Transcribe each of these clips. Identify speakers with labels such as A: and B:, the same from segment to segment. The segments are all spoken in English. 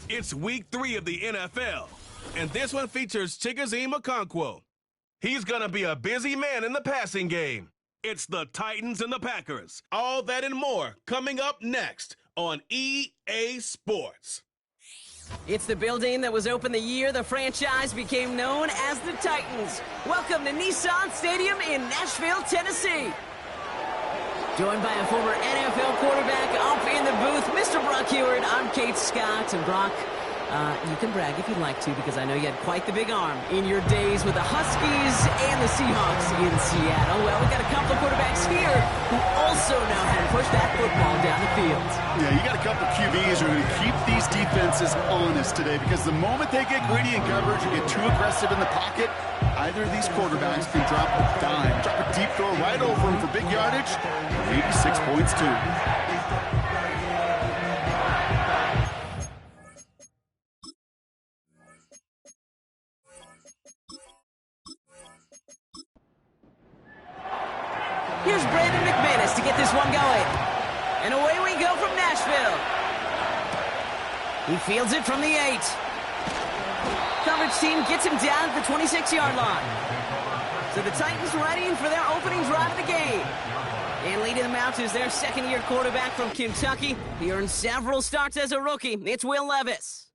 A: It's week 3 of the NFL, and this one features Chigoziem Okonkwo. He's going to be a busy man in the passing game. It's the Titans and the Packers. All that and more coming up next on EA Sports.
B: It's the building that was open the year the franchise became known as the Titans. Welcome to Nissan Stadium in Nashville, Tennessee. Joined by a former NFL quarterback up in the booth, Mr. Brock Huard. I'm Kate Scott, and Brock, you can brag if you'd like to, because I know you had quite the big arm in your days with the Huskies and the Seahawks in Seattle. Well, we've got a couple of quarterbacks here who also know how to push that football down the field.
C: Yeah, you got a couple of QBs who are going to keep these defenses honest today, because the moment they get greedy in coverage and get too aggressive in the pocket, either of these quarterbacks can drop a dime, drop a deep throw right over them for big yardage, maybe 6 points too.
B: Here's Brandon McManus to get this one going. And away we go from Nashville. He fields it from the 8. Coverage team gets him down at the 26-yard line. So the Titans ready for their opening drive of the game. And leading them out is their second-year quarterback from Kentucky. He earned several starts as a rookie. It's Will Levis.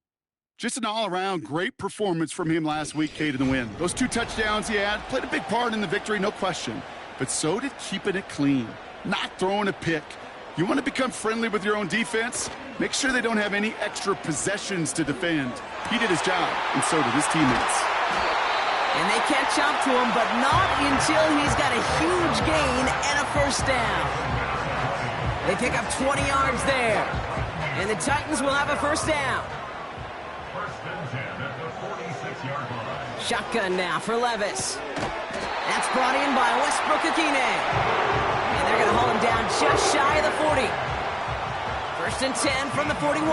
C: Just an all-around great performance from him last week, Kate, in the win. Those 2 touchdowns he had played a big part in the victory, no question. But so did keeping it clean, not throwing a pick. You want to become friendly with your own defense? Make sure they don't have any extra possessions to defend. He did his job, and so did his teammates.
B: And they catch up to him, but not until he's got a huge gain and a first down. They pick up 20 yards there, and the Titans will have a first down.
D: First and 10 at the 46-yard line.
B: Shotgun now for Levis. That's brought in by Westbrook Akine. And they're going to haul him down just shy of the 40. First and 10 from the 41.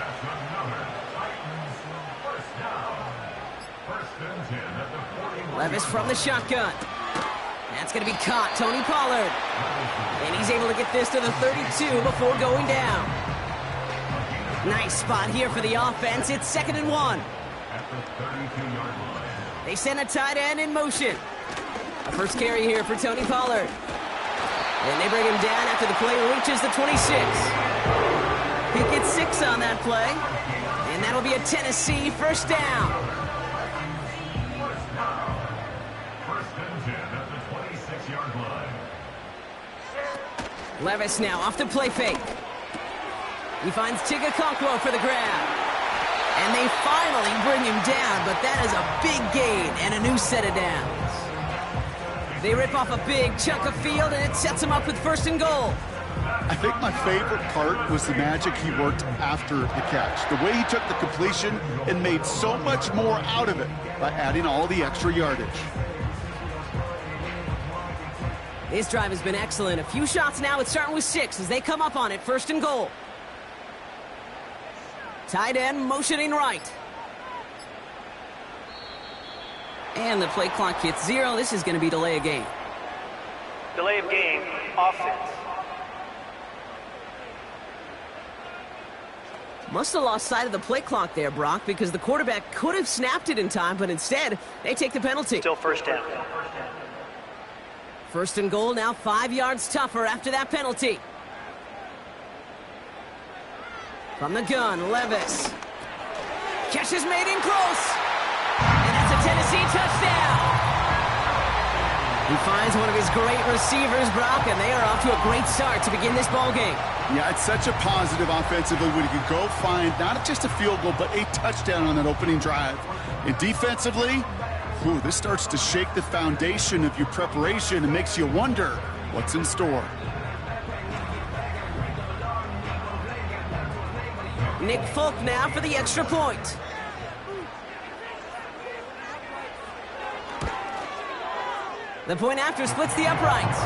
D: That's another Titans first down. First and 10 at the 41.
B: Levis from the shotgun. That's going to be caught. Tony Pollard. And he's able to get this to the 32 before going down. Nice spot here for the offense. It's 2nd and 1.
D: At the 32-yard line.
B: They send a tight end in motion. A first carry here for Tony Pollard. And they bring him down after the play reaches the 26. He gets 6 on that play. And that'll be a Tennessee first down.
D: First and 10 at the 26-yard line.
B: Levis now off the play fake. He finds Chigoziem Okonkwo for the grab. And they finally bring him down, but that is a big gain and a new set of downs. They rip off a big chunk of field, and it sets him up with 1st and goal.
C: I think my favorite part was the magic he worked after the catch. The way he took the completion and made so much more out of it by adding all the extra yardage.
B: This drive has been excellent. A few shots now. It's starting with 6 as they come up on it. 1st and goal. Tight end motioning right. And the play clock hits 0. This is going to be delay of game.
E: Delay of game, offense.
B: Must have lost sight of the play clock there, Brock, because the quarterback could have snapped it in time, but instead, they take the penalty.
E: Still first down.
B: 1st and goal, now 5 yards tougher after that penalty. From the gun, Levis. Catch is made in close. And that's a Tennessee touchdown. He finds one of his great receivers, Brock, and they are off to a great start to begin this ball game.
C: Yeah, it's such a positive offensively when you can go find not just a field goal, but a touchdown on that opening drive. And defensively, this starts to shake the foundation of your preparation and makes you wonder what's in store.
B: Nick Folk now for the extra point. The point after splits the uprights.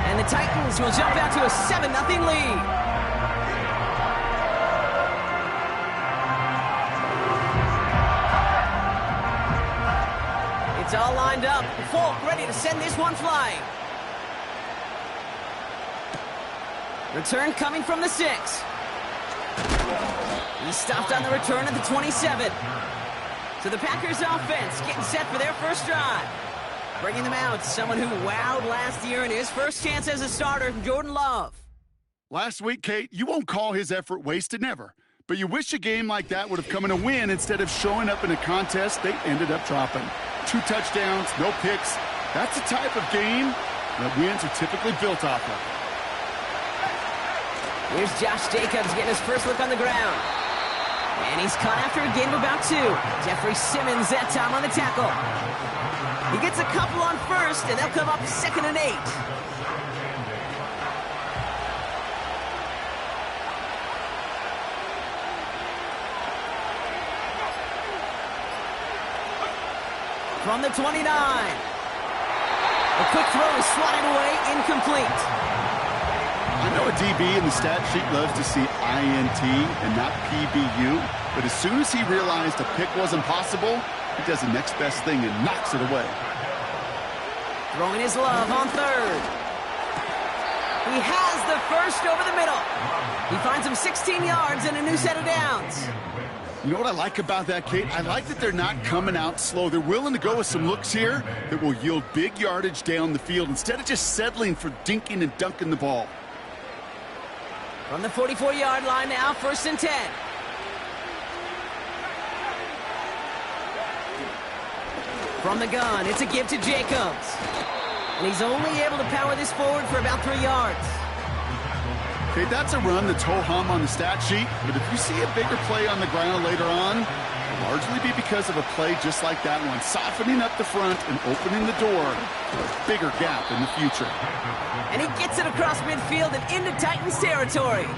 B: And the Titans will jump out to a 7-0 lead. It's all lined up. Folk ready to send this one flying. Return coming from the 6. He stopped on the return at the 27. So the Packers offense getting set for their first drive. Bringing them out, someone who wowed last year in his first chance as a starter, Jordan Love.
C: Last week, Kate, you won't call his effort wasted, never. But you wish a game like that would have come in a win instead of showing up in a contest they ended up dropping. 2 touchdowns, no picks. That's the type of game that wins are typically built off of.
B: Here's Josh Jacobs getting his first look on the ground. And he's caught after a gain of about 2. Jeffrey Simmons that time on the tackle. He gets a couple on first, and they'll come up 2nd and 8. From the 29. A quick throw is swatted away, incomplete.
C: I know a DB in the stat sheet loves to see INT and not PBU, but as soon as he realized a pick wasn't possible, he does the next best thing and knocks it away.
B: Throwing his Love on 3rd. He has the first over the middle. He finds him 16 yards and a new set of downs.
C: You know what I like about that, Kate? I like that they're not coming out slow. They're willing to go with some looks here that will yield big yardage down the field instead of just settling for dinking and dunking the ball.
B: From the 44-yard line now, 1st and 10. From the gun, it's a give to Jacobs. And he's only able to power this forward for about 3 yards.
C: Okay, that's a run that's ho-hum on the stat sheet, but if you see a bigger play on the ground later on, it'll largely be because of a play just like that one, softening up the front and opening the door for a bigger gap in the future.
B: And he gets it across midfield and into Titans territory.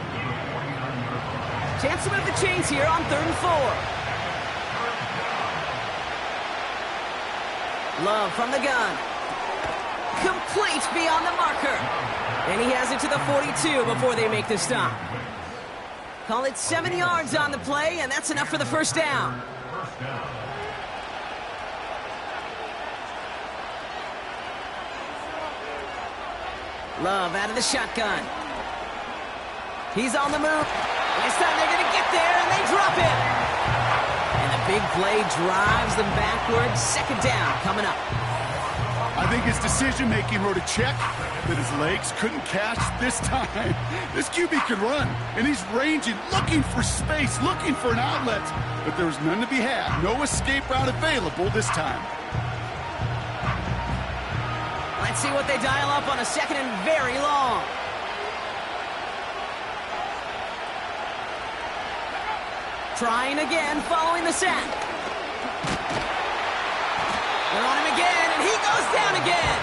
B: Chance to move the chains here on 3rd and 4. Love from the gun. Complete beyond the marker. And he has it to the 42 before they make the stop. Call it 7 yards on the play, and that's enough for the first down. Love out of the shotgun. He's on the move. This time they're going to get there, and they drop it. And the big play drives them backwards. 2nd down coming up.
C: I think his decision-making wrote a check that his legs couldn't catch this time. This QB can run, and he's ranging, looking for space, looking for an outlet. But there was none to be had. No escape route available this time.
B: Let's see what they dial up on a 2nd and very long. Trying again, following the sack. They're on him again, and he goes down again.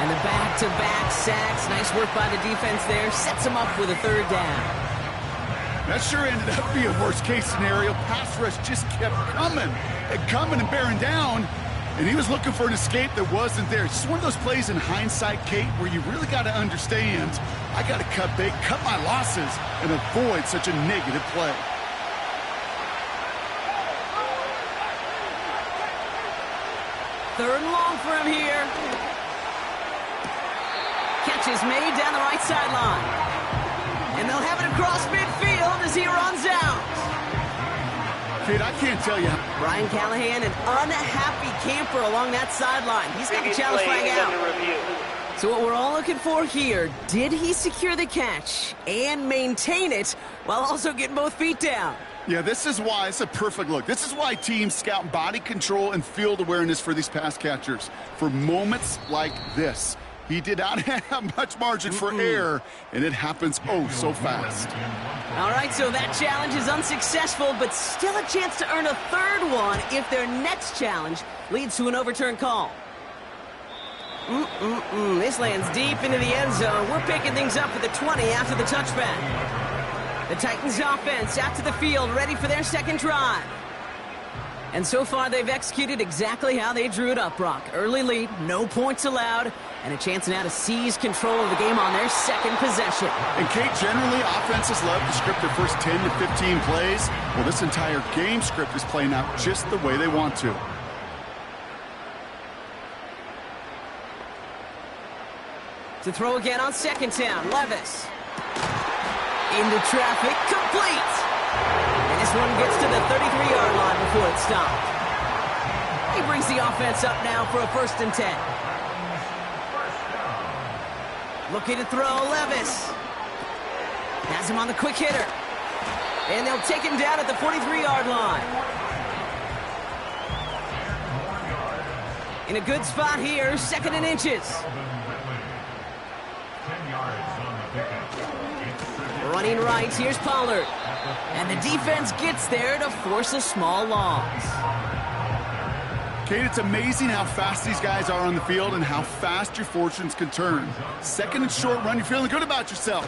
B: And the back-to-back sacks. Nice work by the defense there. Sets him up with a 3rd down.
C: That sure ended up being a worst-case scenario. Pass rush just kept coming and bearing down. And he was looking for an escape that wasn't there. It's just one of those plays in hindsight, Kate, where you really got to understand, I got to cut bait, cut my losses, and avoid such a negative play.
B: Third and long for him here. Catch is made down the right sideline. And they'll have it across midfield as he runs out.
C: Kate, I can't tell you.
B: Brian Callahan, an unhappy camper along that sideline. He's got the challenge flag out. So what we're all looking for here, did he secure the catch and maintain it while also getting both feet down?
C: Yeah, this is why it's a perfect look. This is why teams scout body control and field awareness for these pass catchers. For moments like this, he did not have much margin for error, and it happens oh so fast.
B: All right, so that challenge is unsuccessful, but still a chance to earn a 3rd one if their next challenge leads to an overturned call. This lands deep into the end zone. We're picking things up at the 20 after the touchback. The Titans offense out to the field, ready for their 2nd drive. And so far, they've executed exactly how they drew it up, Brock. Early lead, no points allowed, and a chance now to seize control of the game on their 2nd possession.
C: And, Kate, generally, offenses love to script their first 10 to 15 plays. Well, this entire game script is playing out just the way they want to.
B: To throw again on 2nd down, Levis. Into traffic, complete. And this one gets to the 33-yard line before it's stopped. He brings the offense up now for a 1st and 10. Looking to throw, Levis. Has him on the quick hitter. And they'll take him down at the 43-yard line. In a good spot here, 2nd and inches. Running right, here's Pollard. And the defense gets there to force a small loss.
C: Kate, it's amazing how fast these guys are on the field and how fast your fortunes can turn. 2nd and short run, you're feeling good about yourself.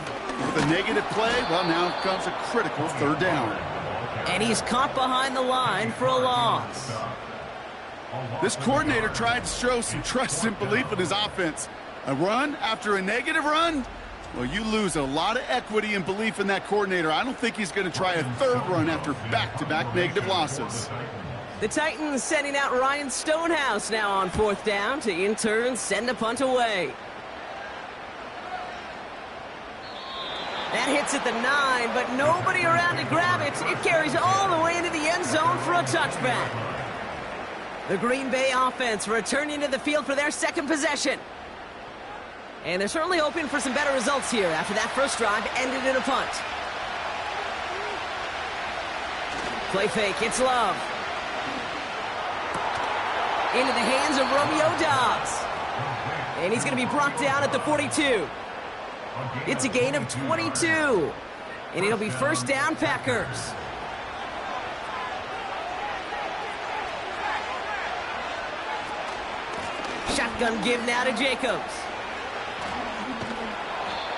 C: With a negative play, well, now comes a critical 3rd down.
B: And he's caught behind the line for a loss.
C: This coordinator tried to show some trust and belief in his offense. A run after a negative run? Well, you lose a lot of equity and belief in that coordinator. I don't think he's going to try a 3rd run after back-to-back negative losses.
B: The Titans sending out Ryan Stonehouse now on 4th down to in turn send a punt away. That hits at the 9, but nobody around to grab it. It carries all the way into the end zone for a touchback. The Green Bay offense returning to the field for their 2nd possession. And they're certainly hoping for some better results here after that first drive ended in a punt. Play fake, it's Love. Into the hands of Romeo Doubs. And he's going to be brought down at the 42. It's a gain of 22. And it'll be 1st down, Packers. Shotgun give now to Jacobs.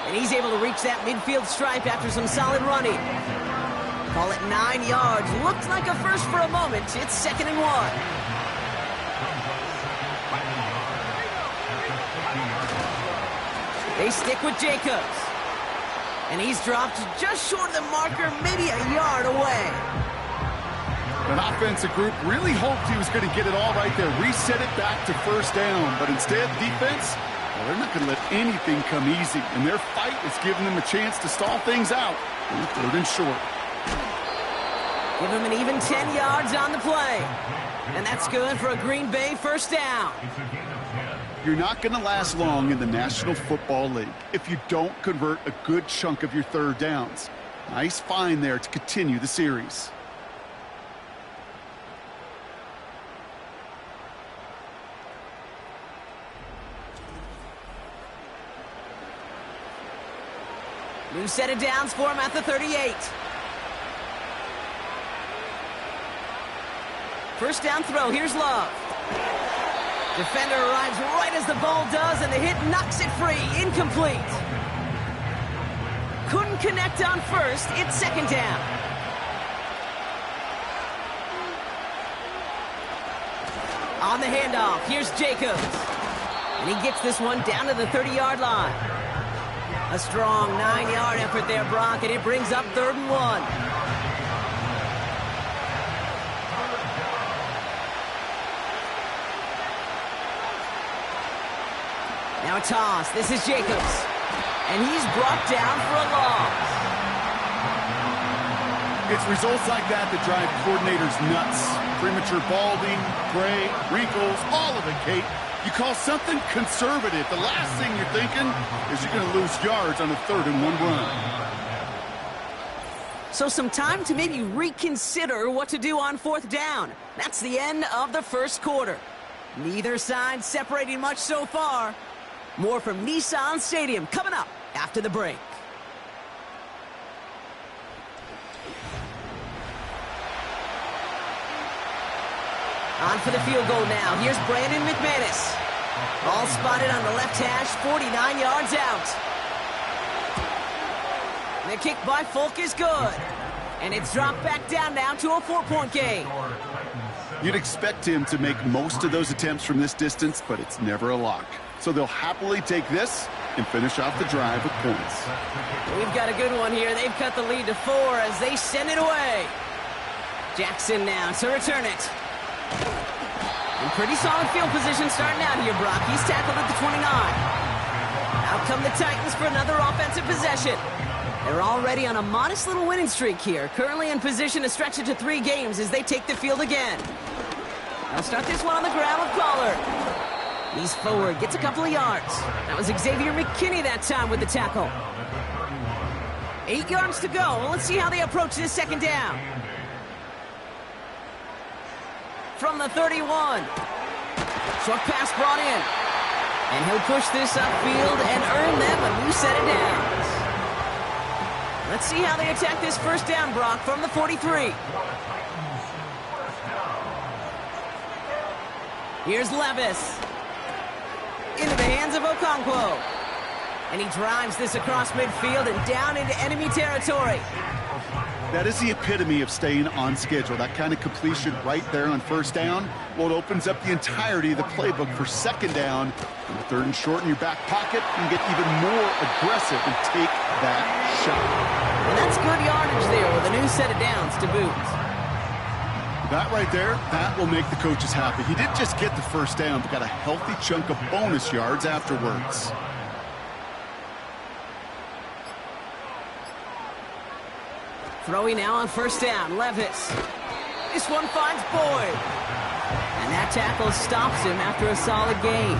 B: And he's able to reach that midfield stripe after some solid running. Call it 9 yards. Looked like a first for a moment. It's 2nd and 1. They stick with Jacobs. And he's dropped just short of the marker, maybe a yard away.
C: An offensive group really hoped he was going to get it all right there, reset it back to 1st down. But instead, defense, well, they're not going to let anything come easy. And their fight is giving them a chance to stall things out. 3rd and short.
B: Give him an even 10 yards on the play. And that's good for a Green Bay 1st down.
C: You're not going to last long in the National Football League if you don't convert a good chunk of your 3rd downs. Nice find there to continue the series.
B: New set of downs for him at the 38. 1st down throw, here's Love. Defender arrives right as the ball does, and the hit knocks it free. Incomplete. Couldn't connect on 1st. It's 2nd down. On the handoff, here's Jacobs. And he gets this one down to the 30-yard line. A strong 9-yard effort there, Brock, and it brings up 3rd and 1. Now a toss. This is Jacobs. And he's brought down for a loss.
C: It's results like that that drive coordinators nuts. Premature balding, gray, wrinkles, all of it, Kate. You call something conservative. The last thing you're thinking is you're going to lose yards on a 3rd and 1 run.
B: So some time to maybe reconsider what to do on 4th down. That's the end of the 1st quarter. Neither side separating much so far. More from Nissan Stadium coming up after the break. On for the field goal now. Here's Brandon McManus. Ball spotted on the left hash, 49 yards out. The kick by Folk is good. And it's dropped back down now to a 4-point game.
C: You'd expect him to make most of those attempts from this distance, but it's never a lock. So they'll happily take this and finish off the drive with points.
B: We've got a good one here. They've cut the lead to 4 as they send it away. Jackson now to return it. In pretty solid field position starting out here, Brock. He's tackled at the 29. Out come the Titans for another offensive possession. They're already on a modest little winning streak here, currently in position to stretch it to 3 games as they take the field again. They'll start this one on the ground with Pollard. He's forward, gets a couple of yards. That was Xavier McKinney that time with the tackle. 8 yards to go. Let's see how they approach this second down. From the 31. Short pass brought in. And he'll push this upfield and earn them a new set of downs. Let's see how they attack this first down, Brock, from the 43. Here's Levis. Into the hands of Okonkwo. And he drives this across midfield and down into enemy territory.
C: That is the epitome of staying on schedule. That kind of completion right there on first down. Well, it opens up the entirety of the playbook for second down. And 3rd and short in your back pocket, you can get even more aggressive and take that shot.
B: And that's good yardage there with a new set of downs to boot.
C: That right there, that will make the coaches happy. He didn't just get the first down, but got a healthy chunk of bonus yards afterwards.
B: Throwing now on first down, Levis. This one finds Boyd. And that tackle stops him after a solid gain.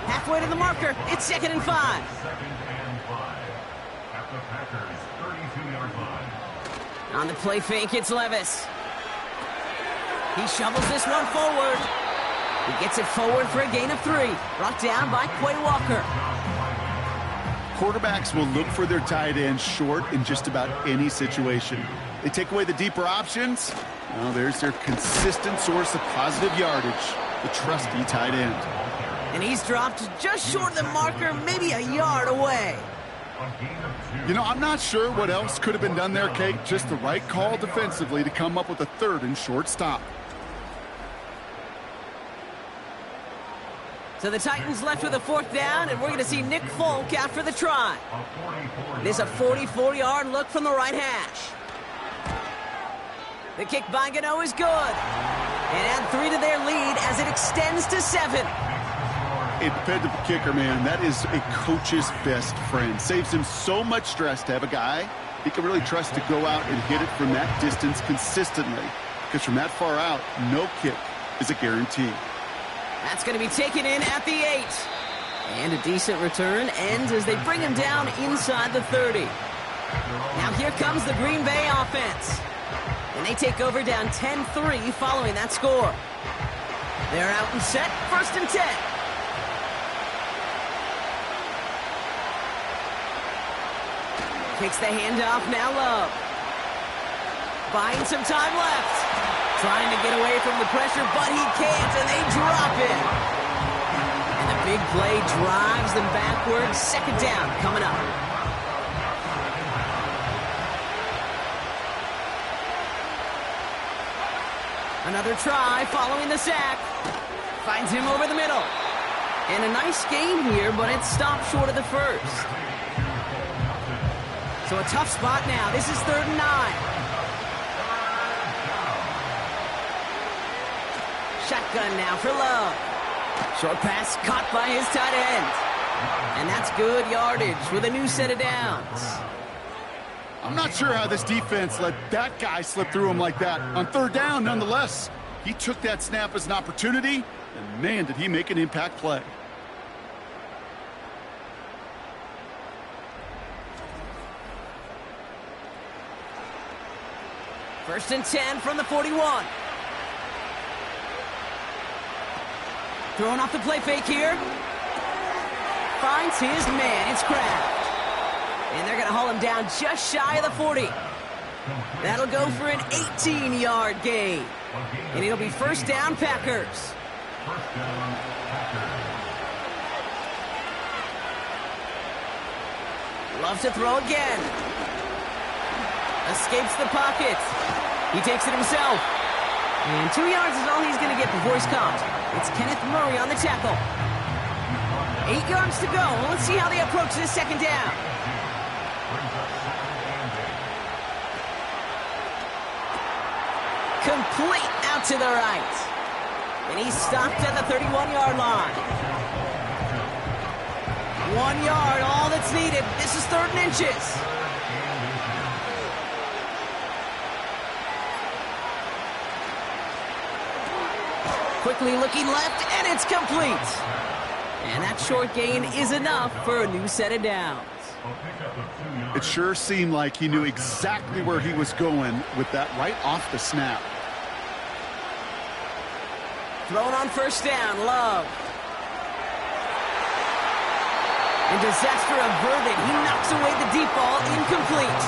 B: Halfway to the marker, it's 2nd and 5.
D: 2nd and 5 at the Packers' 32-yard line.
B: On the play fake, it's Levis. He shovels this one forward. He gets it forward for a gain of 3. Brought down by Quay Walker.
C: Quarterbacks will look for their tight end short in just about any situation. They take away the deeper options. Well, there's their consistent source of positive yardage, the trusty tight end.
B: And he's dropped just short of the marker, maybe a yard away.
C: You know, I'm not sure what else could have been done there, Kate. Just the right call defensively to come up with a 3rd and short stop.
B: So the Titans left with a 4th down, and we're going to see Nick Folk after the try. It is a 44-yard look from the right hash. The kick by Gano is good. And add 3 to their lead as it extends to 7.
C: A dependable kicker, man, that is a coach's best friend. Saves him so much stress to have a guy he can really trust to go out and hit it from that distance consistently. Because from that far out, no kick is a guarantee.
B: That's going to be taken in at the 8. And a decent return ends as they bring him down inside the 30. Now here comes the Green Bay offense. And they take over down 10-3 following that score. They're out and set, 1st and 10. Takes the handoff, now Love. Buying some time left. Trying to get away from the pressure, but he can't, and they drop it. And the big play drives them backwards. 2nd down coming up. Another try following the sack. Finds him over the middle. And a nice gain here, but it stopped short of the 1st. So a tough spot now. This is 3rd and 9. Shotgun now for Love. Short pass caught by his tight end. And that's good yardage with a new set of downs.
C: I'm not sure how this defense let that guy slip through him like that. On 3rd down, nonetheless, he took that snap as an opportunity, and man, did he make an impact play.
B: First and 10 from the 41. Throwing off the play fake here. Finds his man. It's Kraft. And they're going to haul him down just shy of the 40. That'll go for an 18-yard gain. And it'll be 1st down Packers.
D: 1st down Packers.
B: Loves to throw again. Escapes the pocket. He takes it himself. And 2 yards is all he's going to get before he's caught. It's Kenneth Murray on the tackle. 8 yards to go. Let's see how they approach this 2nd down. Complete out to the right. And he's stopped at the 31-yard line. 1 yard, all that's needed. This is 3rd and inches. quickly looking left, and it's complete. And that short gain is enough for a new set of downs.
C: It sure seemed like he knew exactly where he was going with that right off the snap.
B: Thrown on first down, Love. And disaster averted. He knocks away the deep ball, incomplete.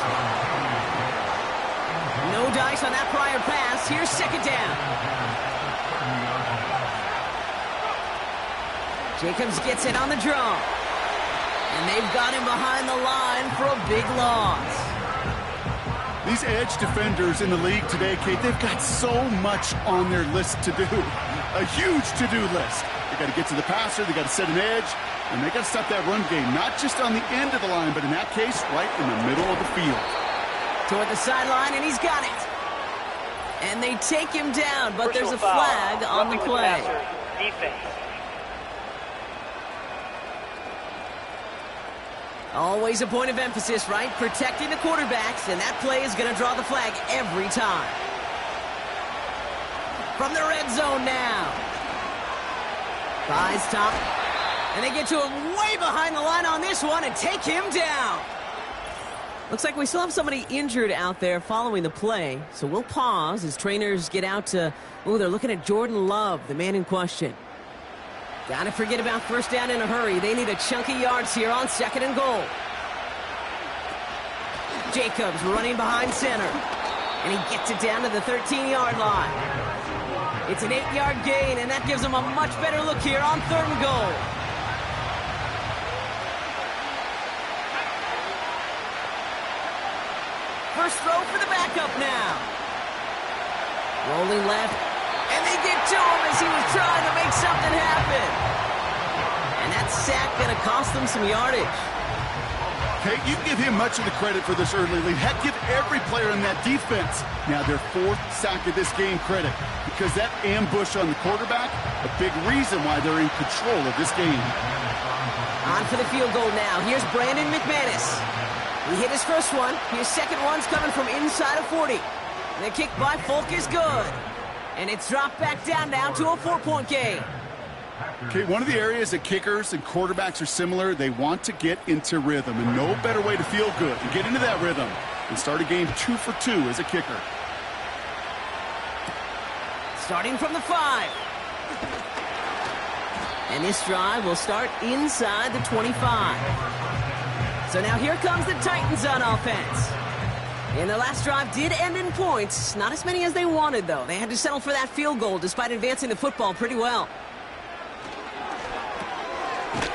B: No dice on that prior pass. Here's second down. Jacobs gets it on the draw. And they've got him behind the line for a big loss.
C: These edge defenders in the league today, Kate, they've got so much on their list to do. A huge to-do list. They got to get to the passer, they got to set an edge, and they got to stop that run game, not just on the end of the line, but in that case, right in the middle of the field.
B: Toward the sideline, and he's got it. And they take him down, but there's a flag on the play.
E: Defense.
B: Always a point of emphasis, right? Protecting the quarterbacks, and that play is going to draw the flag every time. From the red zone now. Buys top. And they get to him way behind the line on this one and take him down. Looks like we still have somebody injured out there following the play. So we'll pause as trainers get out to... Oh, they're looking at Jordan Love, the man in question. Gotta forget about first down in a hurry. They need a chunky yards here on second and goal. Jacobs running behind center. And he gets it down to the 13-yard line. It's an 8-yard gain, and that gives them a much better look here on third and goal. First throw for the backup now. Rolling left, and they get to him as he was trying to make something happen. And that sack going to cost them some yardage.
C: Kate, you give him much of the credit for this early lead. Heck, give every player in that defense now their fourth sack of this game credit, because that ambush on the quarterback, a big reason why they're in control of this game.
B: On for the field goal now. Here's Brandon McManus. He hit his first one. His second one's coming from inside of 40. The kick by Folk is good. And it's dropped back down now to a 4-point game.
C: Okay, one of the areas that kickers and quarterbacks are similar, they want to get into rhythm, and no better way to feel good and get into that rhythm and start a game 2 for 2 as a kicker.
B: Starting from the 5. And this drive will start inside the 25. So now here comes the Titans on offense. And the last drive did end in points. Not as many as they wanted, though. They had to settle for that field goal despite advancing the football pretty well.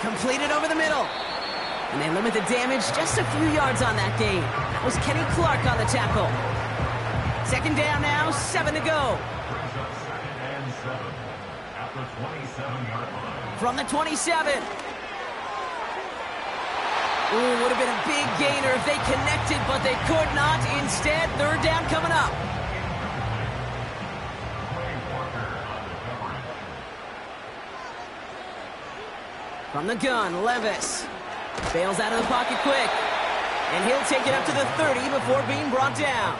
B: Completed over the middle. And they limit the damage just a few yards on that gain. That was Kenny Clark on the tackle. Second down now, 7 to go. From the 27. Ooh, would have been a big gainer if they connected, but they could not. Instead, third down coming up. From the gun, Levis. Bails out of the pocket quick. And he'll take it up to the 30 before being brought down.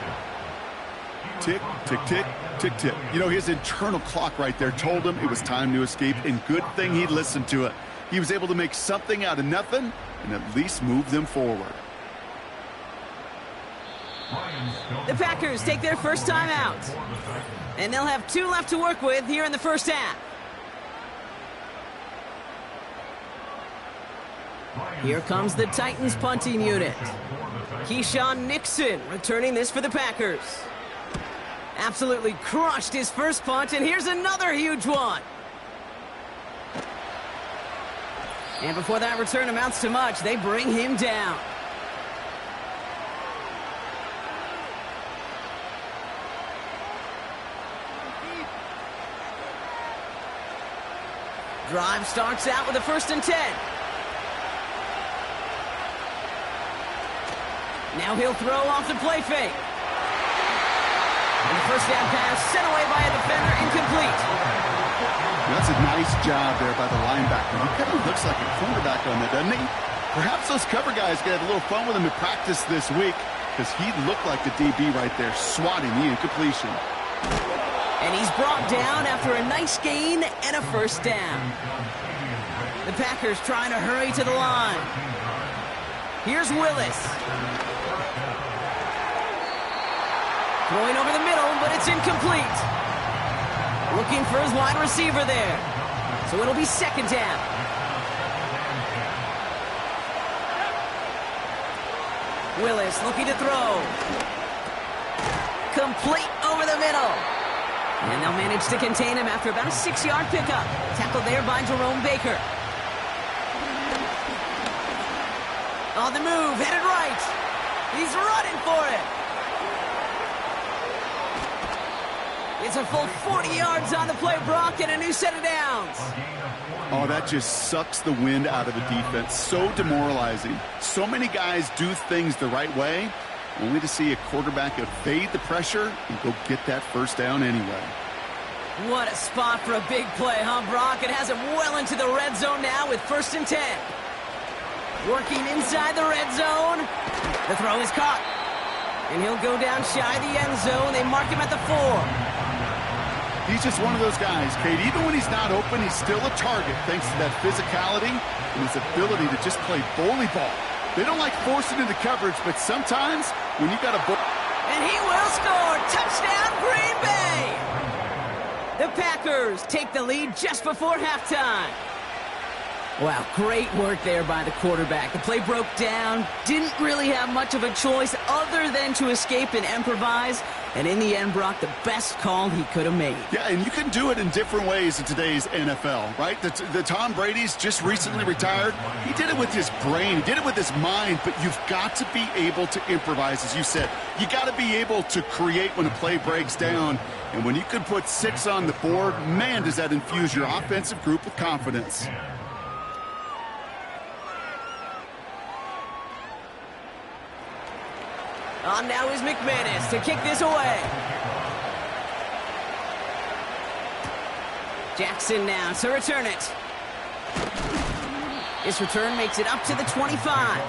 C: Tick, tick, tick, tick, tick. You know, his internal clock right there told him it was time to escape, and good thing he listened to it. He was able to make something out of nothing and at least move them forward.
B: The Packers take their first time out. And they'll have 2 left to work with here in the first half. Here comes the Titans punting unit. Keyshawn Nixon returning this for the Packers. Absolutely crushed his first punt, and here's another huge one. And before that return amounts to much, they bring him down. Drive starts out with a 1st and 10. Now he'll throw off the play fake. And the first down pass sent away by a defender, incomplete.
C: That's a nice job there by the linebacker. He kind of looks like a cornerback on that, doesn't he? Perhaps those cover guys got a little fun with him in practice this week, because he looked like the DB right there, swatting the incompletion.
B: And And he's brought down after a nice gain and a first down. The Packers trying to hurry to the line. Here's Willis. Throwing over the middle, but it's incomplete. Looking for his wide receiver there. So it'll be second down. Willis looking to throw. Complete over the middle. And they'll manage to contain him after about a 6-yard pickup. Tackled there by Jerome Baker. On the move, headed right. He's running for it. It's a full 40 yards on the play, Brock, and a new set of downs.
C: Oh, that just sucks the wind out of the defense. So demoralizing. So many guys do things the right way, only to see a quarterback evade the pressure and go get that first down anyway.
B: What a spot for a big play, huh, Brock? It has him well into the red zone now with 1st and 10. Working inside the red zone. The throw is caught. And he'll go down shy of the end zone. They mark him at the 4.
C: He's just one of those guys, Kate. Even when he's not open, he's still a target thanks to that physicality and his ability to just play bully ball. They don't like forcing into coverage, but sometimes when you got a ball...
B: And he will score! Touchdown, Green Bay! The Packers take the lead just before halftime. Wow, great work there by the quarterback. The play broke down, didn't really have much of a choice other than to escape and improvise. And in the end, Brock, the best call he could have made.
C: Yeah, and you can do it in different ways in today's NFL, right? The Tom Brady's just recently retired. He did it with his brain. He did it with his mind, but you've got to be able to improvise, as you said. You got to be able to create when a play breaks down. And when you can put 6 on the board, man, does that infuse your offensive group with confidence.
B: On now is McManus to kick this away. Jackson now to return it. This return makes it up to the 25.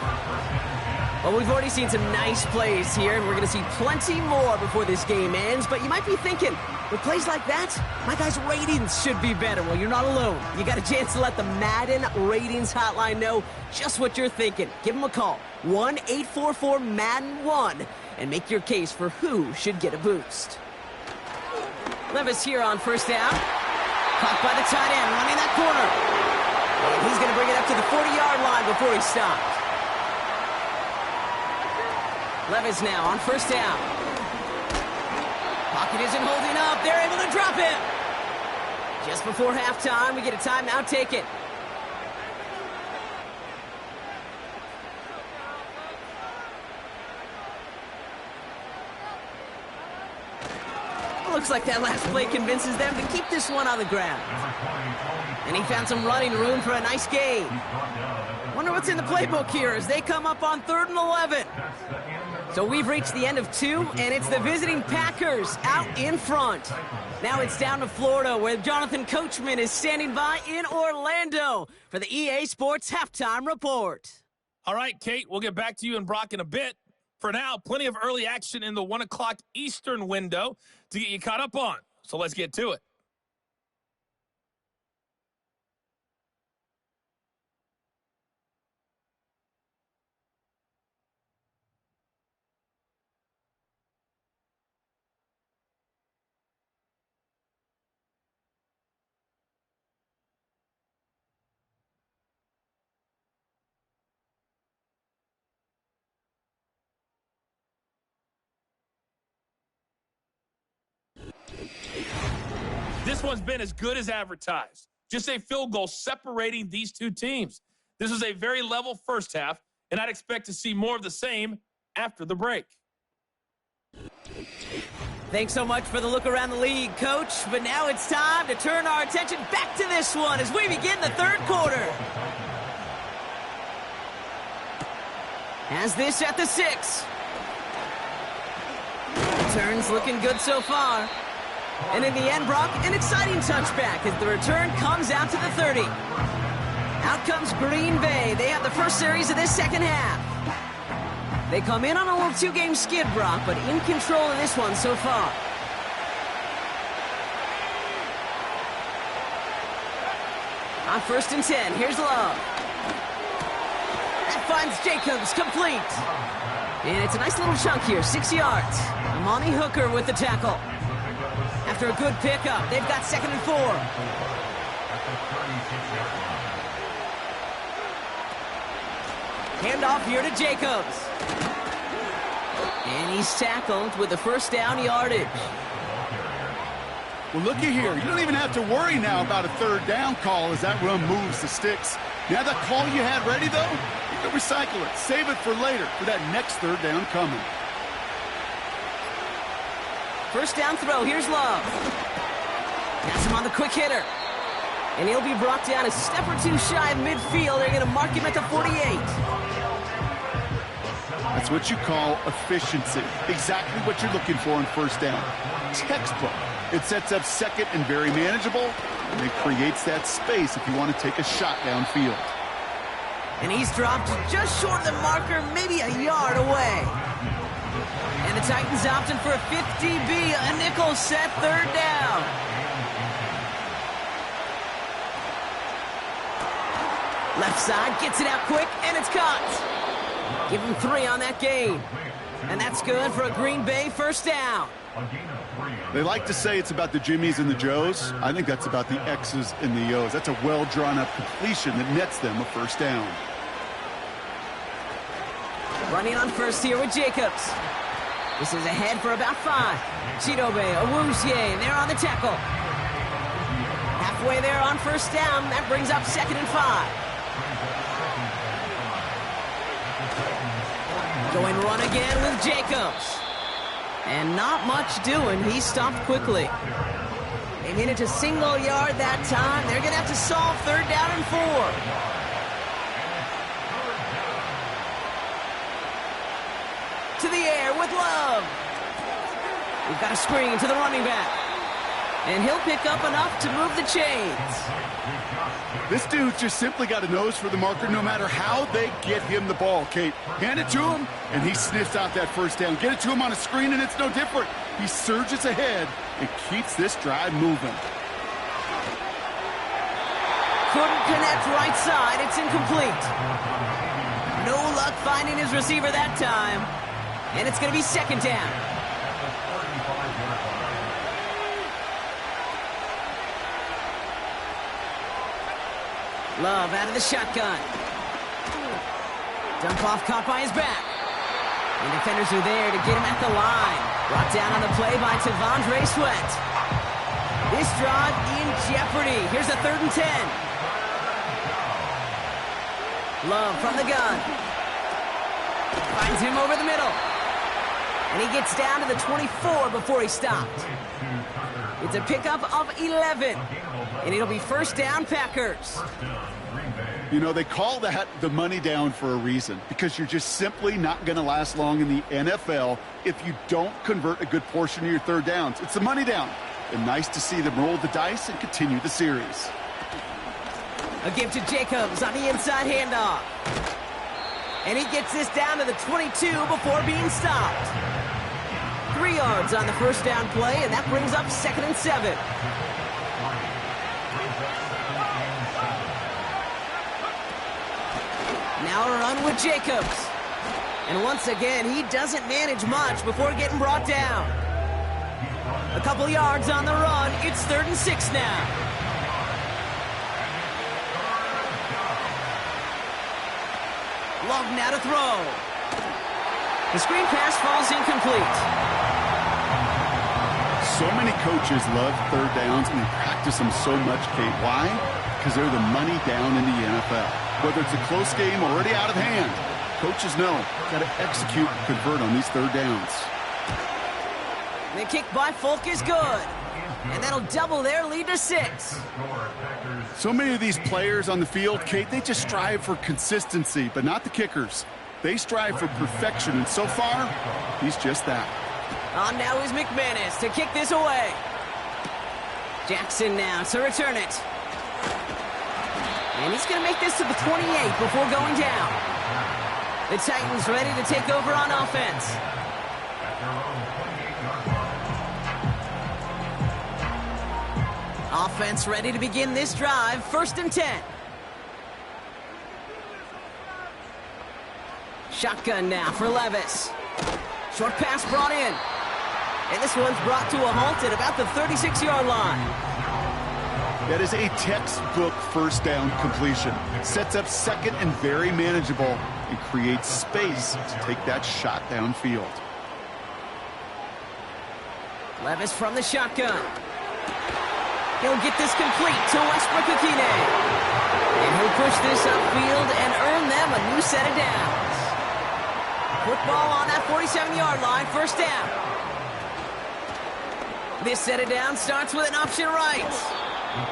B: Well, we've already seen some nice plays here, and we're going to see plenty more before this game ends. But you might be thinking, with plays like that, my guys' ratings should be better. Well, you're not alone. You got a chance to let the Madden Ratings Hotline know just what you're thinking. Give them a call, 1-844-MADDEN-1, and make your case for who should get a boost. Levis here on first down. Caught by the tight end, running that corner. And he's going to bring it up to the 40-yard line before he stops. Levis now on first down. Pocket isn't holding up. They're able to drop him. Just before halftime, we get a timeout taken. Looks like that last play convinces them to keep this one on the ground. And he found some running room for a nice gain. Wonder what's in the playbook here as they come up on 3rd and 11. So we've reached the end of 2, and it's the visiting Packers out in front. Now it's down to Florida, where Jonathan Coachman is standing by in Orlando for the EA Sports Halftime Report.
F: All right, Kate, we'll get back to you and Brock in a bit. For now, plenty of early action in the 1 o'clock Eastern window to get you caught up on. So let's get to it. This one's been as good as advertised. Just a field goal separating these two teams. This was a very level first half, and I'd expect to see more of the same after the break.
B: Thanks so much for the look around the league, Coach. But now it's time to turn our attention back to this one as we begin the 3rd quarter. Has this at the 6. Returns looking good so far. And in the end, Brock, an exciting touchback as the return comes out to the 30. Out comes Green Bay. They have the first series of this second half. They come in on a little 2-game skid, Brock, but in control of this one so far. On 1st and 10, here's Love. That finds Jacobs, complete. And it's a nice little chunk here, 6 yards. Amani Hooker with the tackle. After a good pickup, they've got 2nd and 4. Handoff here to Jacobs. And he's tackled with the 1st down yardage.
C: Well, looky here. You don't even have to worry now about a 3rd down call as that run moves the sticks. Now that call you had ready, though, you can recycle it. Save it for later for that next 3rd down coming.
B: 1st down throw. Here's Love. Has him on the quick hitter. And he'll be brought down a step or two shy of midfield. They're going to mark him at the 48.
C: That's what you call efficiency. Exactly what you're looking for on 1st down. Textbook. It sets up 2nd and very manageable, and it creates that space if you want to take a shot downfield.
B: And he's dropped just short of the marker, maybe a yard away. And the Titans opting for a 50B, a nickel set 3rd down. Left side, gets it out quick, and it's caught. Give him 3 on that gain. And that's good for a Green Bay 1st down.
C: They like to say it's about the Jimmies and the Joes. I think that's about the X's and the O's. That's a well-drawn-up completion that nets them a 1st down.
B: Running on 1st here with Jacobs. This is ahead for about 5. Chidobe, Awuzie, they're on the tackle. Halfway there on 1st down. That brings up 2nd and 5. Going run again with Jacobs. And not much doing. He stopped quickly. They made it to single yard that time. They're going to have to solve 3rd down and 4. To the air with Love. We've got a screen to the running back. And he'll pick up enough to move the chains.
C: This dude's just simply got a nose for the marker no matter how they get him the ball, Kate. Hand it to him, and he sniffs out that 1st down. Get it to him on a screen, and it's no different. He surges ahead and keeps this drive moving.
B: Couldn't connect right side. It's incomplete. No luck finding his receiver that time. And it's going to be 2nd down. Love out of the shotgun. Dump off caught by his back. And defenders are there to get him at the line. Brought down on the play by T'Vondre Sweat. This drive in jeopardy. Here's a 3rd and 10. Love from the gun. Finds him over the middle. And he gets down to the 24 before he stopped. It's a pickup of 11. And it'll be 1st down Packers.
C: You know, they call that the money down for a reason, because you're just simply not going to last long in the NFL if you don't convert a good portion of your 3rd downs. It's the money down. And nice to see them roll the dice and continue the series.
B: A give to Jacobs on the inside handoff. And he gets this down to the 22 before being stopped. 3 yards on the 1st down play, and that brings up 2nd and 7. Now a run with Jacobs. And once again, he doesn't manage much before getting brought down. A couple yards on the run. It's 3rd and 6 now. Love now to throw. The screen pass falls incomplete.
C: So many coaches love 3rd downs, and they practice them so much, Kate. Why? Because they're the money down in the NFL. Whether it's a close game already out of hand, coaches know got to execute and convert on these 3rd downs.
B: The kick by Folk is good. And that'll double their lead to 6.
C: So many of these players on the field, Kate, they just strive for consistency, but not the kickers. They strive for perfection, and so far, he's just that.
B: On now is McManus to kick this away. Jackson now to return it. And he's going to make this to the 28 before going down. The Titans ready to take over on offense. Offense ready to begin this drive. 1st and 10. Shotgun now for Levis. Short pass brought in. And this one's brought to a halt at about the 36-yard line.
C: That is a textbook first down completion. Sets up second and very manageable and creates space to take that shot downfield.
B: Levis from the shotgun. He'll get this complete to Westbrook-Ikhine. And he'll push this upfield and earn them a new set of downs. Football on that 47-yard line, 1st down. This set of downs starts with an option right.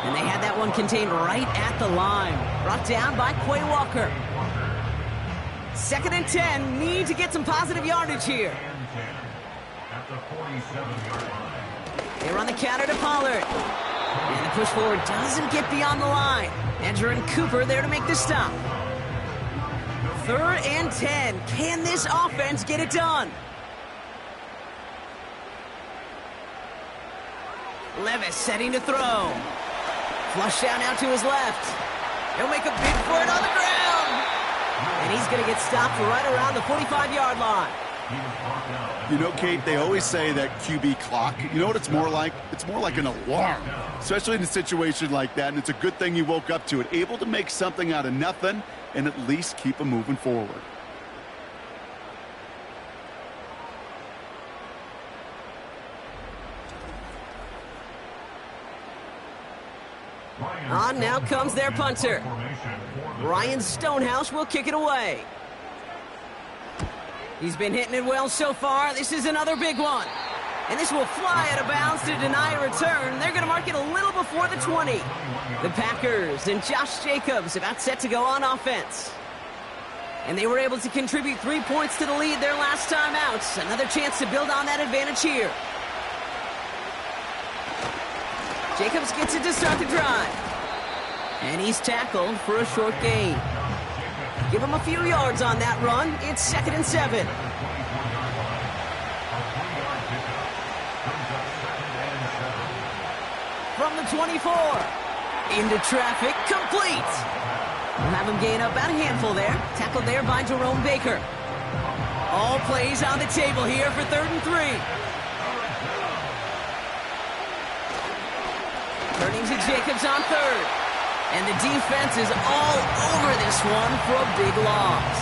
B: And they had that one contained right at the line. Brought down by Quay Walker. 2nd and 10. Need to get some positive yardage here.
D: At the 47-yard line.
B: They run the counter to Pollard. And the push forward doesn't get beyond the line. Edger and Cooper there to make the stop. 3rd and 10. Can this offense get it done? Levis setting to throw. Flush out now to his left. He'll make a big for it on the ground. And he's going to get stopped right around the 45-yard line.
C: You know, Kate, they always say that QB clock, you know what it's more like? It's more like an alarm, especially in a situation like that. And it's a good thing you woke up to it, able to make something out of nothing and at least keep them moving forward.
B: On now comes their punter. Ryan Stonehouse will kick it away. He's been hitting it well so far. This is another big one. And this will fly out of bounds to deny a return. They're going to mark it a little before the 20. The Packers and Josh Jacobs about set to go on offense. And they were able to contribute 3 points to the lead their last time out. Another chance to build on that advantage here. Jacobs gets it to start the drive. And he's tackled for a short gain. Give him a few yards on that run. It's 2nd and 7. From the 24. Into traffic. Complete. We'll have him gain up about a handful there. Tackled there by Jerome Baker. All plays on the table here for 3rd and 3. Turning to Jacobs on 3rd. And the defense is all over this one for a big loss.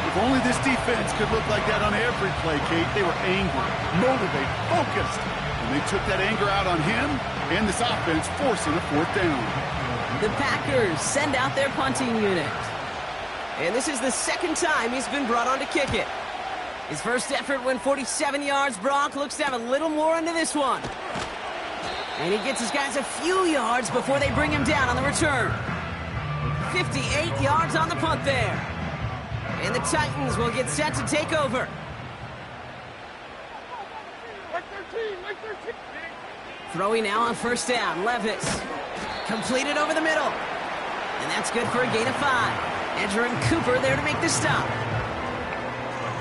C: If only this defense could look like that on every play, Kate. They were angry, motivated, focused. And they took that anger out on him and this offense, forcing a 4th down.
B: The Packers send out their punting unit. And this is the 2nd time he's been brought on to kick it. His first effort went 47 yards. Brock looks to have a little more into this one. And he gets his guys a few yards before they bring him down on the return. 58 yards on the punt there. And the Titans will get set to take over. Throwing now on 1st down. Levis. Completed over the middle. And that's good for a gain of 5. Edger and Cooper there to make the stop.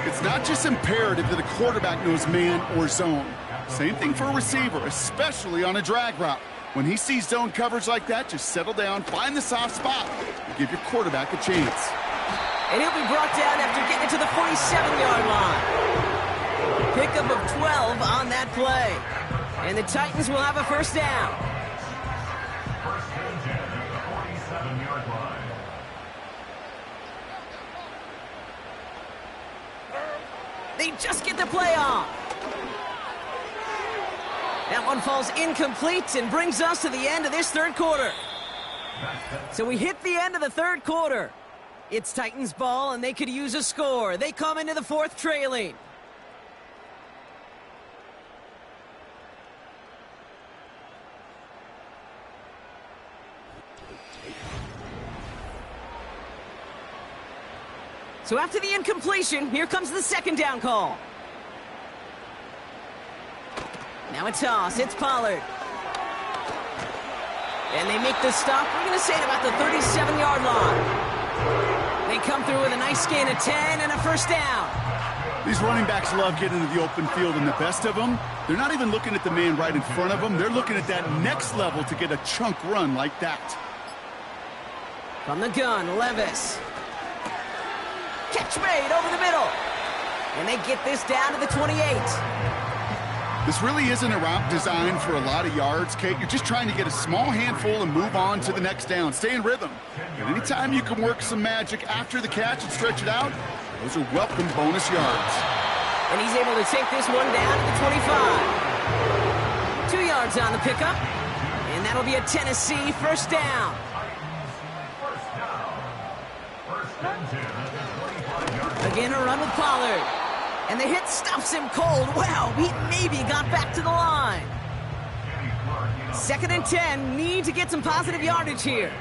C: It's not just imperative that a quarterback knows man or zone. Same thing for a receiver, especially on a drag route. When he sees zone coverage like that, just settle down, find the soft spot, and give your quarterback a chance.
B: And he'll be brought down after getting it to the 47-yard line. Pickup of 12 on that play. And the Titans will have a 1st down.
D: 1st and 10 at the 47-yard line.
B: They just get the play off. That one falls incomplete and brings us to the end of this 3rd quarter. So we hit the end of the 3rd quarter. It's Titans ball, and they could use a score. They come into the 4th trailing. So after the incompletion, here comes the 2nd down call. Now a toss. It's Pollard. And they make the stop. We're going to say at about the 37-yard line. They come through with a nice gain of 10 and a 1st down.
C: These running backs love getting into the open field, and the best of them, they're not even looking at the man right in front of them. They're looking at that next level to get a chunk run like that.
B: From the gun, Levis. Catch made over the middle. And they get this down to the 28.
C: This really isn't a route designed for a lot of yards, Kate. You're just trying to get a small handful and move on to the next down. Stay in rhythm. And anytime you can work some magic after the catch and stretch it out, those are welcome bonus yards.
B: And he's able to take this one down to the 25. 2 yards on the pickup. And that'll be a Tennessee first down. Again, a run with Pollard. And the hit stops him cold. Wow, he maybe got back to the line. 2nd and 10. Need to get some positive yardage here.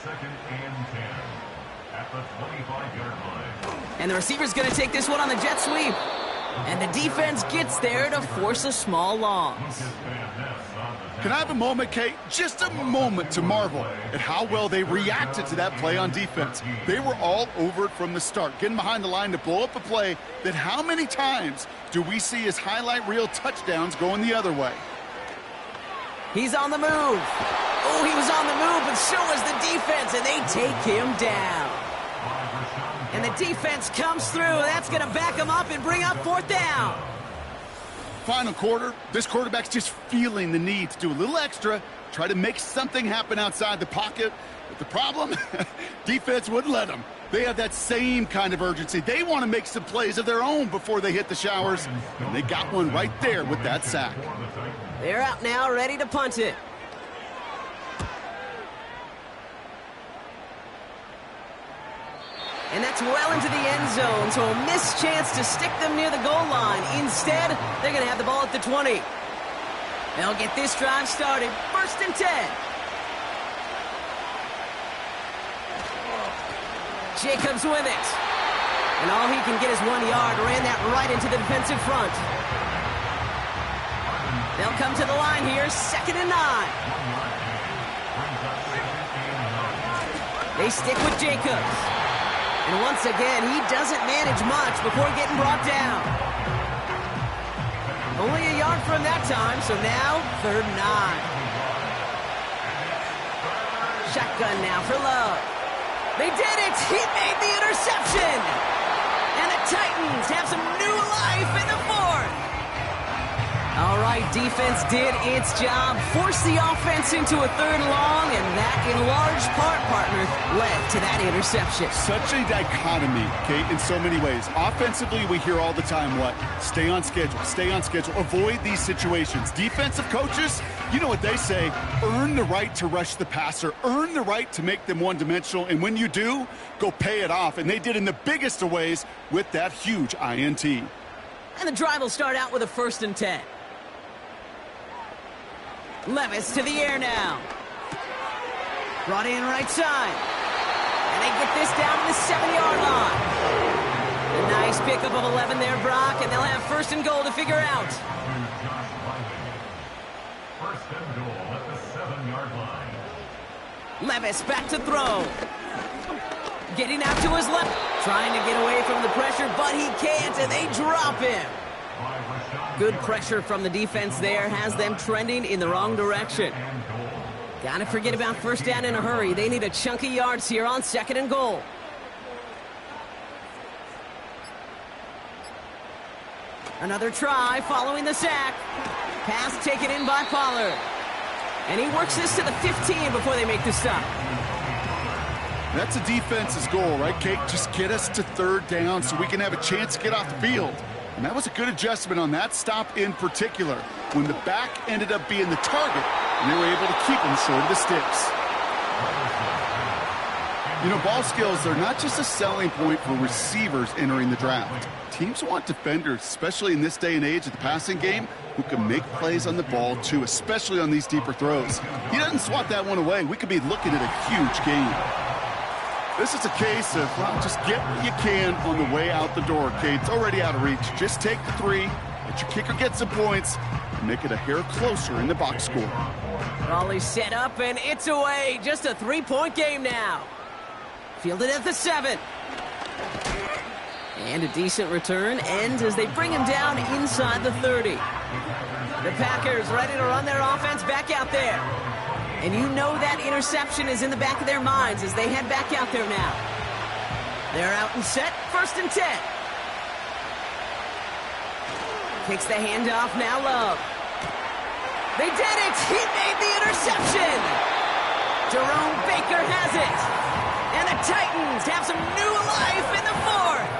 D: 2nd and 10 at the 25-yard line.
B: And the receiver's going to take this one on the jet sweep. And the defense gets there to force a small loss.
C: Can I have a moment, Kate? Just a moment to marvel at how well they reacted to that play on defense. They were all over it from the start, getting behind the line to blow up a play that how many times do we see as highlight reel touchdowns going the other way?
B: He's on the move. Oh, he was on the move, but so was the defense, and they take him down. And the defense comes through. That's going to back him up and bring up 4th down.
C: Final quarter, this quarterback's just feeling the need to do a little extra, try to make something happen outside the pocket. But the problem, defense wouldn't let them. They have that same kind of urgency. They want to make some plays of their own before they hit the showers. And they got one right there with that sack.
B: They're out now, ready to punt it. And that's well into the end zone, so a missed chance to stick them near the goal line. Instead, they're going to have the ball at the 20. They'll get this drive started. 1st and 10. Jacobs with it. And all he can get is 1 yard. Ran that right into the defensive front. They'll come to the line here. 2nd and 9. They stick with Jacobs. And once again, he doesn't manage much before getting brought down. Only a yard from that time, so now 3rd and 9. Shotgun now for Love. They did it! He made the interception! And the Titans have some new life in the 4th. All right, defense did its job, forced the offense into a 3rd and long, and that, in large part, partner, led to that interception.
C: Such a dichotomy, Kate, in so many ways. Offensively, we hear all the time what? Stay on schedule, avoid these situations. Defensive coaches, you know what they say, earn the right to rush the passer, earn the right to make them one-dimensional, and when you do, go pay it off. And they did in the biggest of ways with that huge INT.
B: And the drive will start out with a 1st and 10. Levis to the air now. Brought in right side. And they get this down to the 7-yard line. A nice pickup of 11 there, Brock, and they'll have 1st and goal to figure out.
D: 1st and goal at the 7-yard line.
B: Levis back to throw. Getting out to his left. Trying to get away from the pressure, but he can't, and they drop him. Good pressure from the defense there has them trending in the wrong direction. Gotta forget about 1st down in a hurry. They need a chunky yards here on 2nd and goal. Another try following the sack. Pass taken in by Pollard. And he works this to the 15 before they make the stop.
C: That's a defense's goal, right, Kate? Just get us to 3rd down so we can have a chance to get off the field. And that was a good adjustment on that stop in particular, when the back ended up being the target, and they were able to keep him short of the sticks. You know, ball skills are not just a selling point for receivers entering the draft. Teams want defenders, especially in this day and age of the passing game, who can make plays on the ball, too, especially on these deeper throws. He doesn't swat that one away. We could be looking at a huge game. This is a case of, well, just get what you can on the way out the door, Kate. It's already out of reach. Just take the 3, let your kicker get some points, and make it a hair closer in the box score.
B: Raleigh set up, and it's away. Just a 3-point game now. Fielded at the 7. And a decent return ends as they bring him down inside the 30. The Packers ready to run their offense back out there. And you know that interception is in the back of their minds as they head back out there now. They're out and set, 1st and 10. Takes the handoff, now Love. They did it! He made the interception! Jerome Baker has it! And the Titans have some new life in the 4th!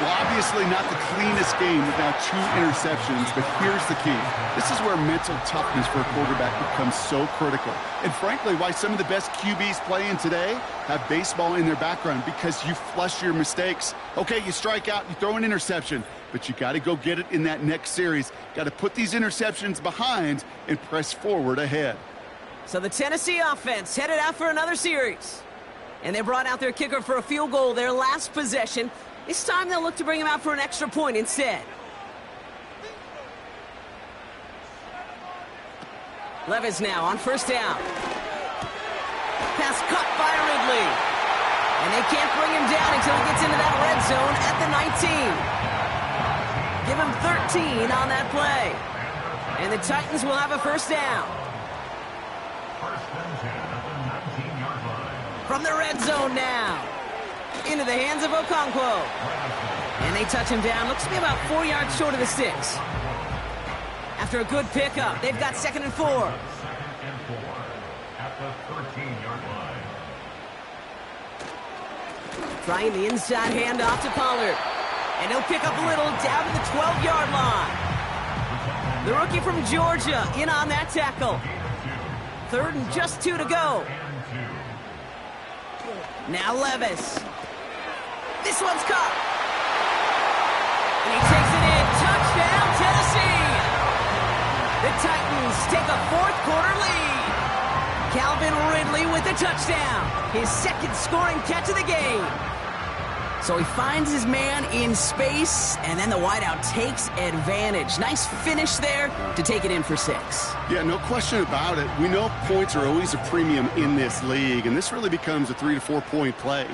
C: Well, obviously not the cleanest game without 2 interceptions, but here's the key. This is where mental toughness for a quarterback becomes so critical. And frankly, why some of the best QBs playing today have baseball in their background, because you flush your mistakes. Okay, you strike out, you throw an interception, but you got to go get it in that next series. Got to put these interceptions behind and press forward ahead.
B: So the Tennessee offense headed out for another series. And they brought out their kicker for a field goal their last possession. This time they'll look to bring him out for an extra point instead. Levis now on 1st down. Pass caught by Ridley. And they can't bring him down until he gets into that red zone at the 19. Give him 13 on that play. And the Titans will have a 1st down.
D: 1st and 10 at the 19-yard line.
B: From the red zone now. Into the hands of Okonkwo. And they touch him down. Looks to be about 4 yards short of the sticks. After a good pickup, they've got 2nd and 4.
D: 2nd and 4 at the 13-yard line.
B: Trying the inside handoff to Pollard. And he'll pick up a little down to the 12-yard line. The rookie from Georgia in on that tackle. 3rd and just 2 to go. Now Levis. This one's caught. And he takes it in. Touchdown, Tennessee. The Titans take a 4th quarter lead. Calvin Ridley with the touchdown. His 2nd scoring catch of the game. So he finds his man in space, and then the wideout takes advantage. Nice finish there to take it in for 6.
C: Yeah, no question about it. We know points are always a premium in this league, and this really becomes a 3 to 4 point play.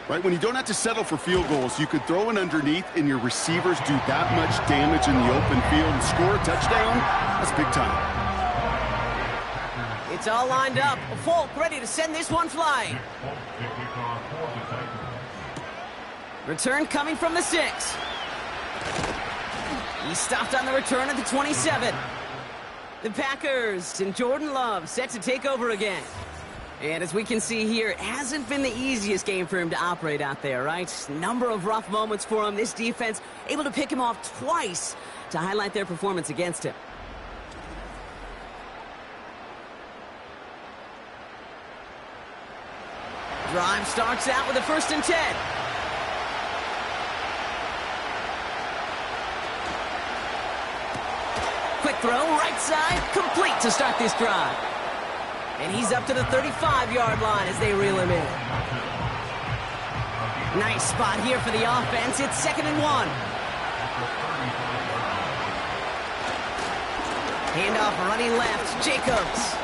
C: Right, when you don't have to settle for field goals, you could throw it underneath and your receivers do that much damage in the open field and score a touchdown. That's big time.
B: It's all lined up. Folk ready to send this one flying. Return coming from the 6. He stopped on the return at the 27. The Packers and Jordan Love set to take over again. And as we can see here, it hasn't been the easiest game for him to operate out there, right? Number of rough moments for him. This defense able to pick him off twice to highlight their performance against him. Drive starts out with a 1st and 10. Quick throw, right side, complete to start this drive. And he's up to the 35-yard line as they reel him in. Nice spot here for the offense. It's 2nd and 1. Handoff running left, Jacobs.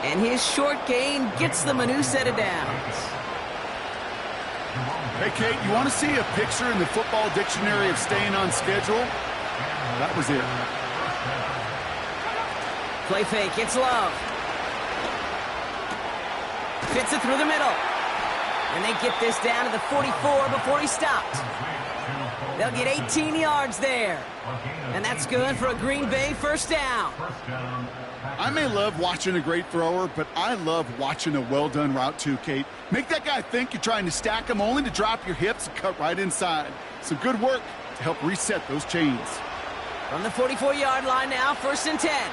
B: And his short gain gets them a new set of downs.
C: Hey, Kate, you want to see a picture in the football dictionary of staying on schedule? That was it.
B: Play fake, it's Love. Fits it through the middle. And they get this down to the 44 before he stopped. They'll get 18 yards there. And that's good for a Green Bay 1st down.
C: I may love watching a great thrower, but I love watching a well-done route too, Kate. Make that guy think you're trying to stack him only to drop your hips and cut right inside. Some good work to help reset those chains.
B: From the 44-yard line now, 1st and 10.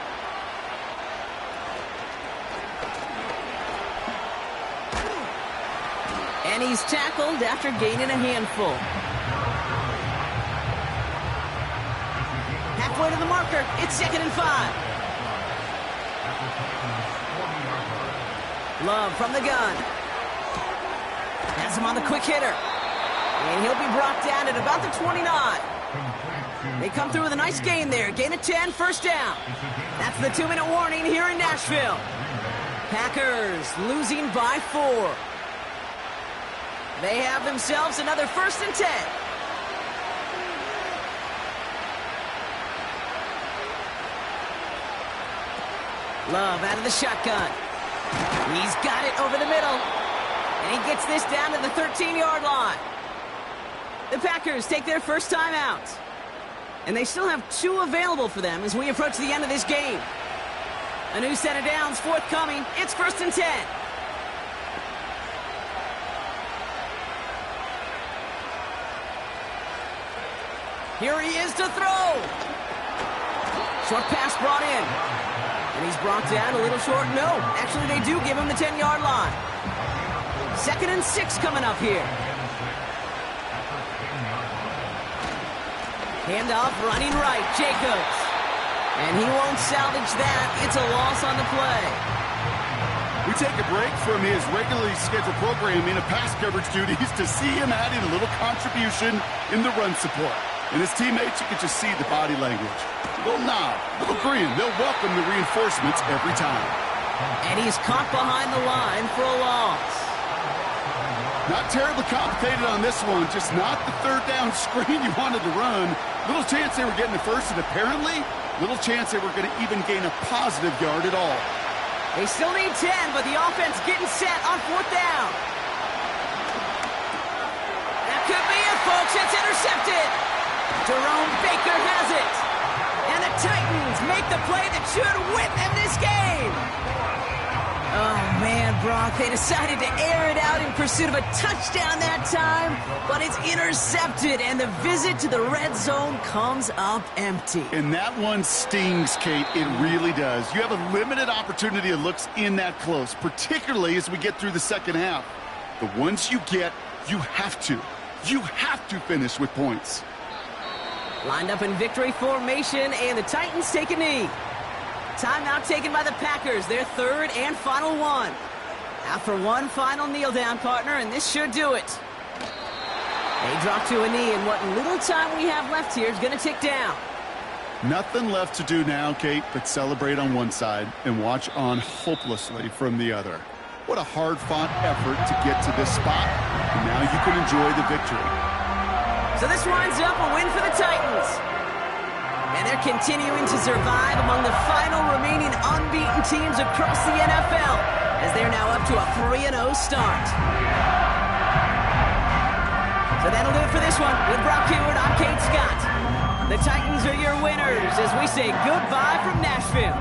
B: And he's tackled after gaining a handful. Halfway to the marker, it's 2nd and 5. Love from the gun. Has him on the quick hitter. And he'll be brought down at about the 29. They come through with a nice gain there. Gain of 10, 1st down. That's the 2-minute warning here in Nashville. Packers losing by 4. They have themselves another 1st and 10. Love out of the shotgun. He's got it over the middle. And he gets this down to the 13-yard line. The Packers take their first time out. And they still have 2 available for them as we approach the end of this game. A new set of downs forthcoming. It's 1st and 10. Here he is to throw. Short pass brought in. And he's brought down a little short. No, actually they do give him the 10-yard line. 2nd and 6 coming up here. Handoff running right, Jacobs. And he won't salvage that. It's a loss on the play.
C: We take a break from his regularly scheduled programming of pass coverage duties to see him adding a little contribution in the run support. And his teammates, you can just see the body language. A little nod, a little grin. They'll welcome the reinforcements every time.
B: And he's caught behind the line for a loss.
C: Not terribly complicated on this one, just not the 3rd down screen you wanted to run. Little chance they were getting the first, and apparently, little chance they were going to even gain a positive yard at all.
B: They still need 10, but the offense getting set on 4th down. That could be it, folks. It's intercepted. Jerome Baker has it. And the Titans make the play that should win them this game. Oh, man, Brock, they decided to air it out in pursuit of a touchdown that time, but it's intercepted, and the visit to the red zone comes up empty.
C: And that one stings, Kate. It really does. You have a limited opportunity that looks in that close, particularly as we get through the second half. The ones you get, you have to finish with points.
B: Lined up in victory formation, and the Titans take a knee. Timeout taken by the Packers, their 3rd and final one. After one final kneel down, partner, and this should do it. They drop to a knee, and what little time we have left here is going to tick down.
C: Nothing left to do now, Kate, but celebrate on one side and watch on hopelessly from the other. What a hard-fought effort to get to this spot, and now you can enjoy the victory.
B: So this winds up a win for the Titans. And they're continuing to survive among the final remaining unbeaten teams across the NFL, as they're now up to a 3-0 start. So that'll do it for this one. With Brock Huard, I'm Kate Scott. The Titans are your winners as we say goodbye from Nashville.